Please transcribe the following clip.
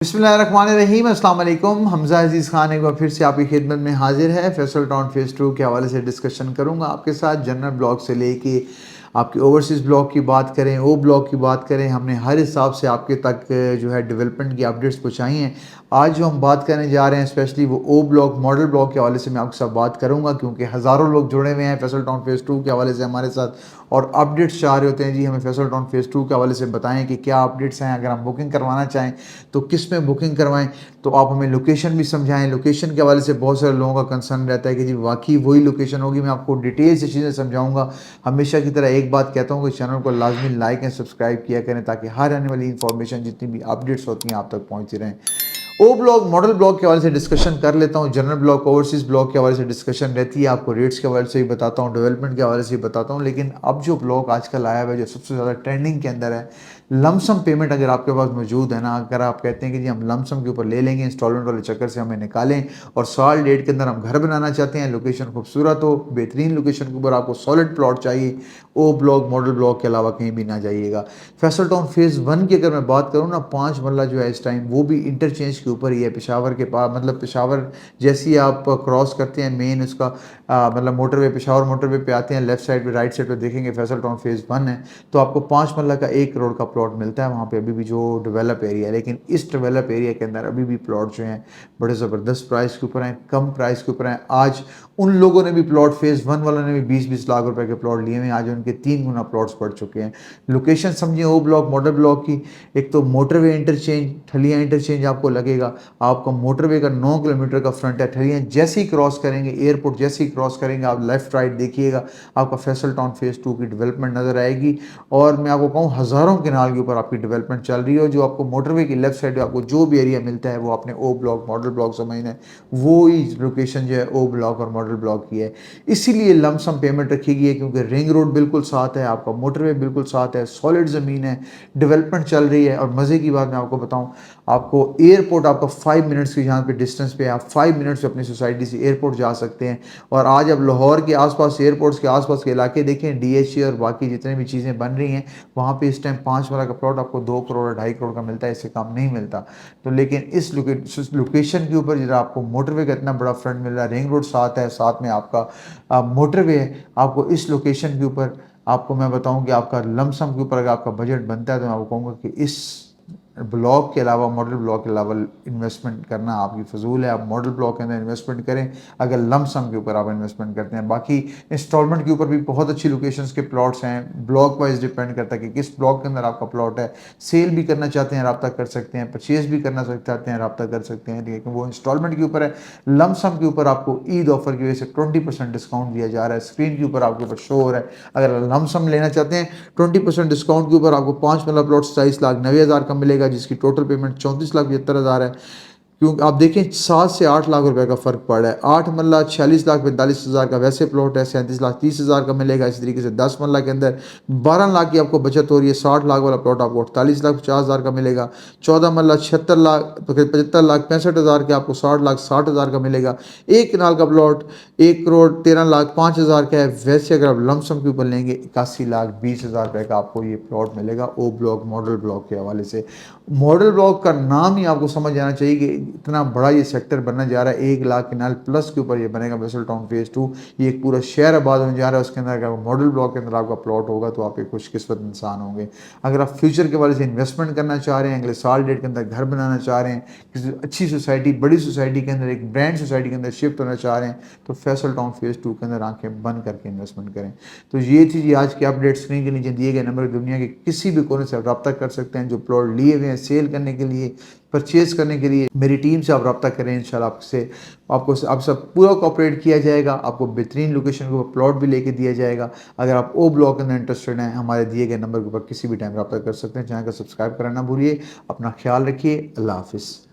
बिस्मिल्लाहिर्रहमानिर्रहीम, अस्सलाम वालेकुम। हमज़ा अज़ीज़ खान एक बार फिर से आपकी खिदमत में हाजिर है। फैसल टाउन फेज़ 2 के हवाले से डिस्कशन करूँगा आपके साथ। जनरल ब्लॉक से लेके आपके ओवरसीज़ ब्लॉक की बात करें, ओ ब्लॉक की बात करें, हमने हर हिसाब से आपके तक जो है डेवलपमेंट की अपडेट्स पहुँचाई हैं। आज जो हम बात करने जा रहे हैं स्पेशली वो ओ ब्लॉक मॉडल ब्लॉक के हवाले से मैं आपके साथ बात करूँगा, क्योंकि हज़ारों लोग जुड़े हुए हैं फैसल टाउन फेज़ 2 के हवाले से हमारे साथ और अपडेट्स चाह रहे होते हैं। जी हमें फैसल टाउन फेज़ 2 के हवाले से बताएं कि क्या अपडेट्स हैं, अगर हम बुकिंग करवाना चाहें तो किस में बुकिंग करवाएं। तो आप हमें लोकेशन भी समझाएं। लोकेशन के हवाले से बहुत सारे लोगों का कंसर्न रहता है कि जी वाकई वही लोकेशन होगी। मैं आपको डिटेल से चीज़ें समझाऊंगा। हमेशा की तरह एक बात कहता हूँ कि चैनल को लाजमी लाइक एंड सब्सक्राइब किया करें, ताकि हर आने वाली इंफॉर्मेशन जितनी भी अपडेट्स होती हैं आप तक पहुँचती रहें। ओ ब्लॉक मॉडल ब्लॉक के हवाले से डिस्कशन कर लेता हूँ। जनरल ब्लॉक ओवरसीज़ ब्लॉक के हवाले से डिस्कशन रहती है। आपको रेट्स के हवाले से भी बताता हूँ, डेवलपमेंट के हवाले से भी बताता हूँ। लेकिन अब जो ब्लॉक आजकल आया हुआ है, जो सबसे ज़्यादा ट्रेंडिंग के अंदर है, लमसम पेमेंट अगर आपके पास मौजूद है ना, अगर आप कहते हैं कि जी हम लमसम के ऊपर ले लेंगे, इंस्टॉलमेंट वाले चक्कर से हमें निकालें और साल डेट के अंदर हम घर बनाना चाहते हैं, लोकेशन खूबसूरत हो, बेहतरीन लोकेशन के ऊपर आपको सॉलिड प्लॉट चाहिए, ओ ब्लॉक मॉडल ब्लॉक के अलावा कहीं भी ना जाइएगा। फैसल टाउन फेज़ 1 की अगर मैं बात करूँ ना, 5 मरला जो है इस टाइम वो भी इंटरचेंज के ऊपर ही है। पेशावर के पास, मतलब पेशावर जैसे ही आप क्रॉस करते हैं मेन उसका मतलब मोटरवे, पेशावर मोटरवे पे आते हैं, लेफ्ट साइड पे राइट साइड पे देखेंगे फैसल टाउन फेज़ 1 है, तो आपको 5 मरला का 1 करोड़ का प्लॉट मिलता है वहाँ पे अभी भी, जो डेवलप एरिया है। लेकिन इस डेवलप एरिया के अंदर अभी भी प्लॉट जो हैं बड़े ज़बरदस्त प्राइस के ऊपर हैं, कम प्राइस के ऊपर हैं। आज उन लोगों ने भी प्लॉट फेज़ 1 वालों ने भी 20-20 लाख रुपए के प्लॉट लिए हुए हैं, आज उनके 3 गुना प्लॉट्स बढ़ चुके हैं। लोकेशन समझिए ओ ब्लॉक मॉडल ब्लॉक की, एक तो मोटरवे इंटरचेंज, ठलियाँ इंटरचेंज आपको लगेगा। आपका मोटरवे का 9 किलोमीटर का फ्रंट है। ठलियाँ जैसे ही क्रॉस करेंगे, एयरपोर्ट जैसे ही क्रॉस करेंगे, आप लेफ्ट राइट देखिएगा, आपका फैसल टाउन फेज़ 2 की डेवलपमेंट नज़र आएगी। और मैं आपको कहूँ हज़ारों किनाल के ऊपर आपकी डेवलपमेंट चल रही है। जो आपको मोटरवे की लेफ्ट साइड आपको जो भी एरिया मिलता है वो आपने ओ ब्लॉक मॉडल ब्लॉक समझना है, वो ही लोकेशन जो है ओ ब्लॉक और मॉडल ब्लॉक की है। इसीलिए लमसम पेमेंट रखी गई है, क्योंकि रिंग रोड बिल्कुल साथ है, आपका मोटरवे बिल्कुल साथ है, सॉलिड ज़मीन है, डेवलपमेंट चल रही है। और मज़े की बात मैं आपको बताऊँ, आपको एयरपोर्ट आपका 5 मिनट्स की यहाँ पे डिस्टेंस पे, आप 5 मिनट्स अपनी सोसाइटी से एयरपोर्ट जा सकते हैं। और आज अब लाहौर के आसपास, एयरपोर्ट्स के आसपास के इलाके देखें, डीएचए और बाकी जितने भी चीज़ें बन रही हैं, वहाँ पे इस टाइम 5 वाला का प्लॉट आपको 2 करोड़ 2.5 करोड़ का मिलता है, इससे कम नहीं मिलता। तो लेकिन इस लोकेशन के ऊपर जरा आपको मोटरवे का इतना बड़ा फ्रंट मिल रहा है, रिंग रोड साथ है, साथ में आपका मोटरवे है, आपको इस लोकेशन के ऊपर, आपको मैं बताऊं कि आपका लमसम के ऊपर अगर आपका बजट बनता है तो मैं आपको कहूँगा कि इस ब्लॉक के अलावा, मॉडल ब्लॉक के अलावा इन्वेस्टमेंट करना आपकी फजूल है। आप मॉडल ब्लॉक के अंदर इन्वेस्टमेंट करें अगर लमसम के ऊपर आप इन्वेस्टमेंट करते हैं। बाकी इंस्टॉलमेंट के ऊपर भी बहुत अच्छी लोकेशंस के प्लॉट्स हैं, ब्लॉक वाइज डिपेंड करता है कि किस ब्लॉक के अंदर आपका प्लॉट है। सेल भी करना चाहते हैं रब्ता कर सकते हैं, परचेज भी करना चाहते हैं रब्ता कर सकते हैं, लेकिन वो इंस्टॉलमेंट के ऊपर है। लमसम के ऊपर आपको ईद ऑफर की वजह से 20% डिस्काउंट दिया जा रहा है, स्क्रीन के ऊपर आपके ऊपर शो हो रहा है। अगर लमसम लेना चाहते हैं 20% डिस्काउंट के ऊपर आपको 5 वाला प्लॉट 27,90,000 का मिलेगा, जिसकी टोटल पेमेंट 34,75,000 है। क्योंकि आप देखें 7 से 8 लाख रुपए का फ़र्क पड़ रहा है। 8 मरला 46,45,000 का वैसे प्लॉट है, 37,30,000 का मिलेगा। इसी तरीके से 10 मरला के अंदर 12 लाख की आपको बचत हो रही है। 60 लाख वाला प्लॉट आपको 48,50,000 का मिलेगा। 14 मरला 76 लाख 75,65,000 के आपको 60,60,000 का मिलेगा। एक कनाल का प्लॉट 1 करोड़ 13,05,000 का है, वैसे अगर आप लमसम के ऊपर लेंगे 81,20,000 रुपये का आपको ये प्लॉट मिलेगा ओ ब्लॉक मॉडल ब्लॉक के हवाले से। मॉडल ब्लॉक का नाम ही आपको समझ आना चाहिए कि इतना बड़ा ये सेक्टर बनने जा रहा है। 1 लाख किनाल प्लस के ऊपर ये बनेगा फैसल टाउन फेज़ 2। ये एक पूरा शहर आबाद होने जा रहा है। उसके अंदर अगर मॉडल ब्लॉक के अंदर आपका प्लॉट होगा तो आप एक खुशकिस्मत इंसान होंगे। अगर आप फ्यूचर के वाले से इन्वेस्टमेंट करना चाह रहे हैं, अगले साल डेट के अंदर घर बनाना चाह रहे हैं, किसी अच्छी सोसाइटी, बड़ी सोसाइटी के अंदर, एक ब्रांड सोसाइटी के अंदर शिफ्ट होना चाह रहे हैं, तो फैसल टाउन फेज़ 2 के अंदर आंखें बंद करके इन्वेस्टमेंट करें। तो ये थी जी आज की अपडेट। स्क्रीन के नीचे दिए गए नंबर दुनिया के किसी भी कोने से आप रब्ता कर सकते हैं। जो प्लॉट लिए हुए हैं सेल करने के लिए, परचेज करने के लिए, मेरी टीम से आप रब्ता करें, इंशाल्लाह आपको आप सब पूरा कोऑपरेट किया जाएगा। आपको बेहतरीन लोकेशन के ऊपर प्लॉट भी लेके दिया जाएगा। अगर आप ओ ब्लॉक के अंदर इंटरेस्टेड हैं, हमारे दिए गए नंबर के ऊपर किसी भी टाइम रब्ता कर सकते हैं। चैनल को सब्सक्राइब करना ना भूलिए। अपना ख्याल रखिए। अल्लाह हाफिज़।